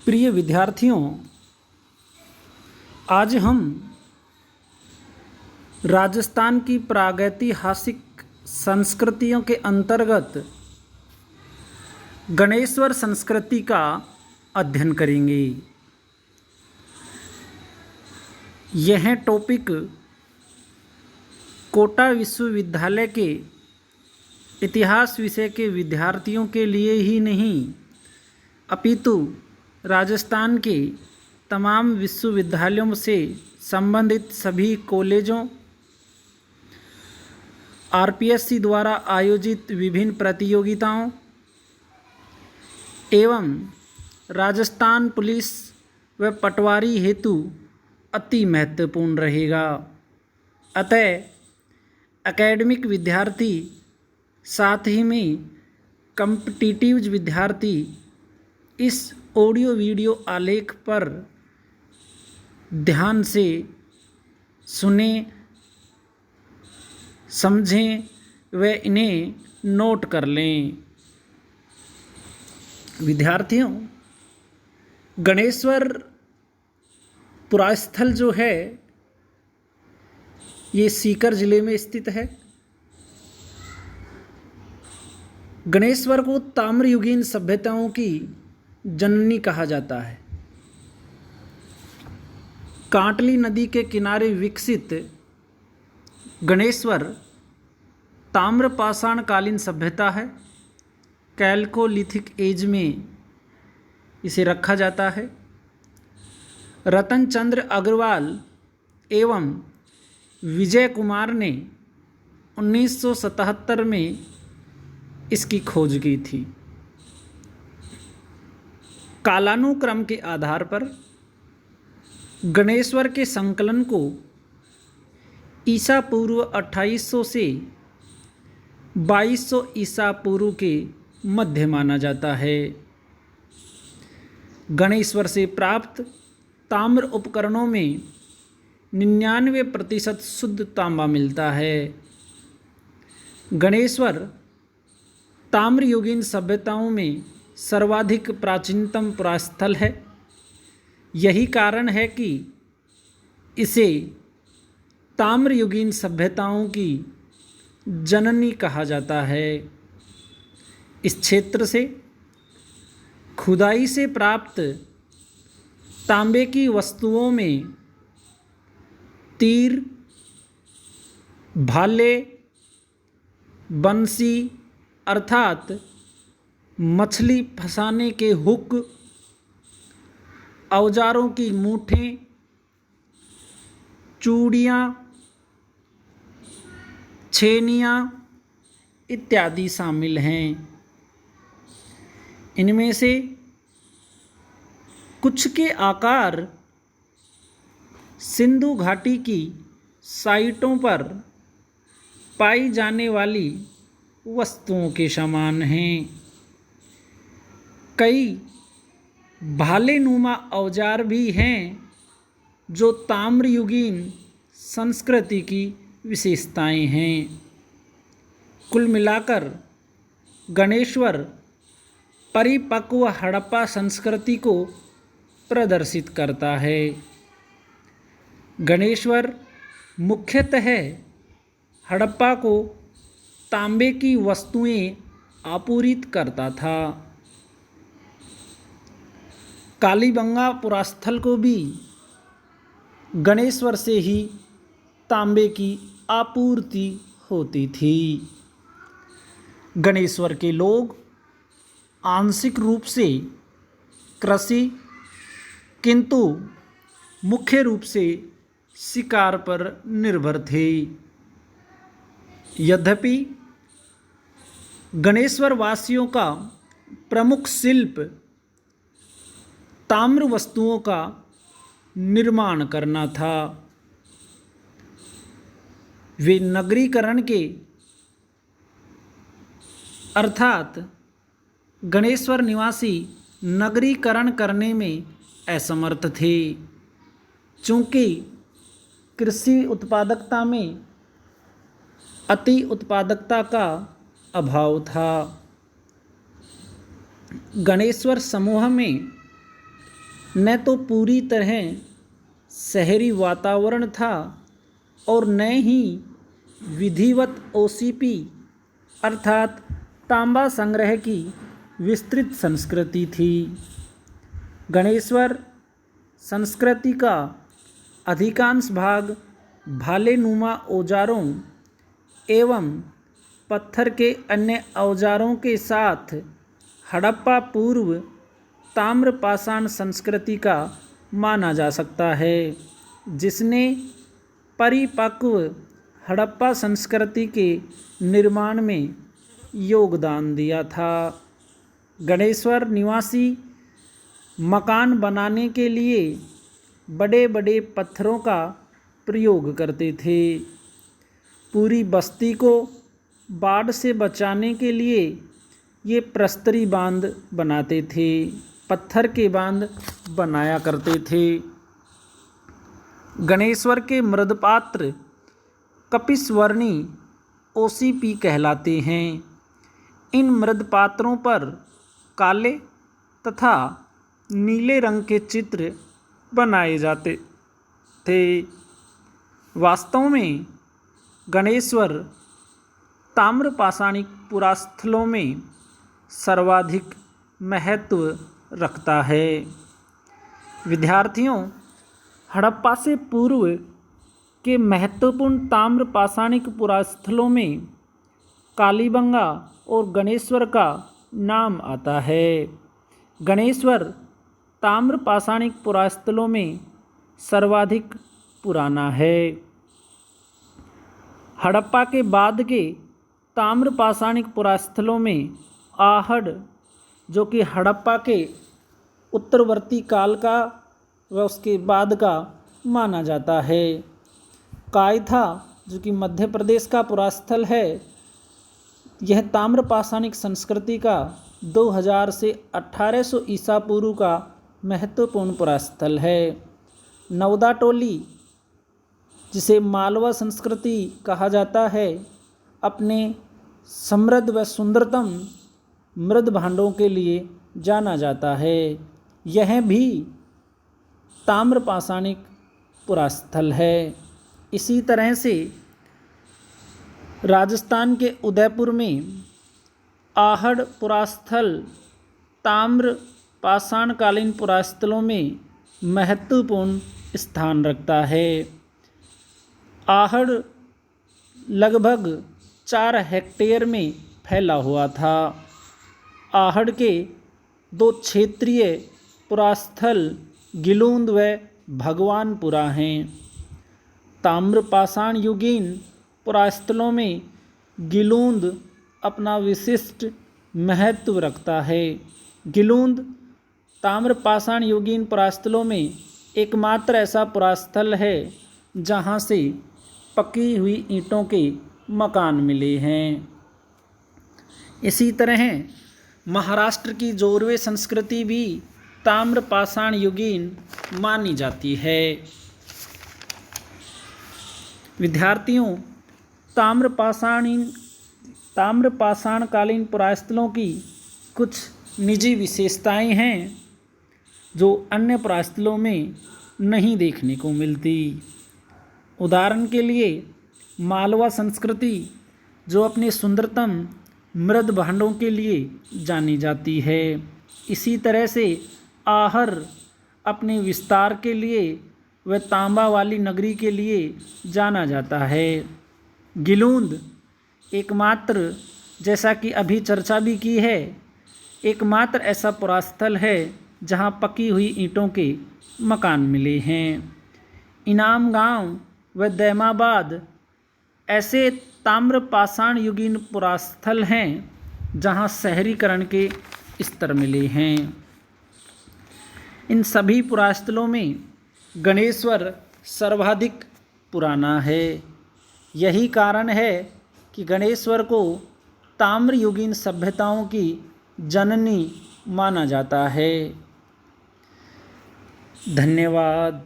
प्रिय विद्यार्थियों, आज हम राजस्थान की प्रागैतिहासिक संस्कृतियों के अंतर्गत गणेश्वर संस्कृति का अध्ययन करेंगे। यह टॉपिक कोटा विश्वविद्यालय के इतिहास विषय के विद्यार्थियों के लिए ही नहीं अपितु राजस्थान के तमाम विश्वविद्यालयों से संबंधित सभी कॉलेजों, आरपीएससी द्वारा आयोजित विभिन्न प्रतियोगिताओं एवं राजस्थान पुलिस व पटवारी हेतु अति महत्वपूर्ण रहेगा। अतः एकेडमिक विद्यार्थी साथ ही में कॉम्पिटिटिव विद्यार्थी इस ऑडियो वीडियो आलेख पर ध्यान से सुने, समझें व इन्हें नोट कर लें। विद्यार्थियों, गणेश्वर पुरास्थल जो है ये सीकर जिले में स्थित है। गणेश्वर को ताम्रयुगीन सभ्यताओं की जननी कहा जाता है। कांटली नदी के किनारे विकसित गणेश्वर ताम्रपाषाण कालीन सभ्यता है। कैल्कोलिथिक एज में इसे रखा जाता है। रतन चंद्र अग्रवाल एवं विजय कुमार ने 1977 में इसकी खोज की थी। कालानुक्रम के आधार पर गणेश्वर के संकलन को ईसा पूर्व 2800 से 2200 ईसा पूर्व के मध्य माना जाता है। गणेश्वर से प्राप्त ताम्र उपकरणों में 99% शुद्ध तांबा मिलता है। गणेश्वर ताम्रयुगीन सभ्यताओं में सर्वाधिक प्राचीनतम पुरास्थल है। यही कारण है कि इसे ताम्रयुगीन सभ्यताओं की जननी कहा जाता है। इस क्षेत्र से खुदाई से प्राप्त तांबे की वस्तुओं में तीर, भाले, बंसी अर्थात मछली फंसाने के हुक, औजारों की मूठें, चूड़ियाँ, छेनियाँ इत्यादि शामिल हैं। इनमें से कुछ के आकार सिंधु घाटी की साइटों पर पाई जाने वाली वस्तुओं के समान हैं। कई भालेनुमा औजार भी हैं जो ताम्रयुगीन संस्कृति की विशेषताएं हैं। कुल मिलाकर गणेश्वर परिपक्व हड़प्पा संस्कृति को प्रदर्शित करता है। गणेश्वर मुख्यतः हड़प्पा को तांबे की वस्तुएं आपूर्ति करता था। कालीबंगा पुरास्थल को भी गणेश्वर से ही तांबे की आपूर्ति होती थी। गणेश्वर के लोग आंशिक रूप से कृषि किंतु मुख्य रूप से शिकार पर निर्भर थे। यद्यपि गणेश्वर वासियों का प्रमुख शिल्प ताम्र वस्तुओं का निर्माण करना था। वे नगरीकरण के अर्थात गणेश्वर निवासी नगरीकरण करने में असमर्थ थे, चूँकि कृषि उत्पादकता में अति उत्पादकता का अभाव था। गणेश्वर समूह में न तो पूरी तरह शहरी वातावरण था और न ही विधिवत ओसीपी अर्थात तांबा संग्रह की विस्तृत संस्कृति थी। गणेश्वर संस्कृति का अधिकांश भाग भालेनुमा औजारों एवं पत्थर के अन्य औजारों के साथ हड़प्पा पूर्व ताम्रपाषाण संस्कृति का माना जा सकता है, जिसने परिपक्व हड़प्पा संस्कृति के निर्माण में योगदान दिया था। गणेश्वर निवासी मकान बनाने के लिए बड़े बड़े पत्थरों का प्रयोग करते थे। पूरी बस्ती को बाढ़ से बचाने के लिए ये प्रस्तरी बांध बनाते थे, पत्थर के बांध बनाया करते थे। गणेश्वर के मृदपात्र कपिस्वर्णी ओसीपी कहलाते हैं। इन मृदपात्रों पर काले तथा नीले रंग के चित्र बनाए जाते थे। वास्तव में गणेश्वर ताम्रपाषाणिक पुरास्थलों में सर्वाधिक महत्व रखता है। विद्यार्थियों, हड़प्पा से पूर्व के महत्वपूर्ण ताम्रपाषाणिक पुरास्थलों में कालीबंगा और गणेश्वर का नाम आता है। गणेश्वर ताम्रपाषाणिक पुरास्थलों में सर्वाधिक पुराना है। हड़प्पा के बाद के ताम्रपाषाणिक पुरास्थलों में आहड़, जो कि हड़प्पा के उत्तरवर्ती काल का व उसके बाद का माना जाता है। कायथा, जो कि मध्य प्रदेश का पुरास्थल है, यह ताम्रपाषाणिक संस्कृति का 2000 से 1800 ईसा पूर्व का महत्वपूर्ण पुरास्थल है। नवदा टोली, जिसे मालवा संस्कृति कहा जाता है, अपने समृद्ध व सुंदरतम मृद भांडों के लिए जाना जाता है। यह भी ताम्रपाषाणिक पुरास्थल है। इसी तरह से राजस्थान के उदयपुर में आहड़ पुरास्थल ताम्रपाषाणकालीन पुरास्थलों में महत्वपूर्ण स्थान रखता है। आहड़ लगभग 4 हेक्टेयर में फैला हुआ था। आहड़ के 2 क्षेत्रीय पुरास्थल गिलूंद व भगवानपुरा हैं। ताम्रपाषाण युगीन पुरास्थलों में गिलूंद अपना विशिष्ट महत्व रखता है। गिलूंद ताम्रपाषाण युगीन पुरास्थलों में एकमात्र ऐसा पुरास्थल है जहाँ से पकी हुई ईंटों के मकान मिले हैं। इसी तरह महाराष्ट्र की जोरवे संस्कृति भी ताम्रपाषाण युगीन मानी जाती है। विद्यार्थियों, ताम्रपाषाणकालीन पुरास्थलों की कुछ निजी विशेषताएं हैं जो अन्य पुरास्थलों में नहीं देखने को मिलती। उदाहरण के लिए मालवा संस्कृति, जो अपने सुंदरतम मृद भांडों के लिए जानी जाती है। इसी तरह से आहर अपने विस्तार के लिए व तांबा वाली नगरी के लिए जाना जाता है। गिलूंद एकमात्र, जैसा कि अभी चर्चा भी की है, एकमात्र ऐसा पुरास्थल है जहां पकी हुई ईंटों के मकान मिले हैं। इनाम गांव व दैमाबाद ऐसे ताम्रपाषाण युगीन पुरास्थल हैं जहां शहरीकरण के स्तर मिले हैं। इन सभी पुरास्थलों में गणेश्वर सर्वाधिक पुराना है। यही कारण है कि गणेश्वर को ताम्रयुगीन सभ्यताओं की जननी माना जाता है। धन्यवाद।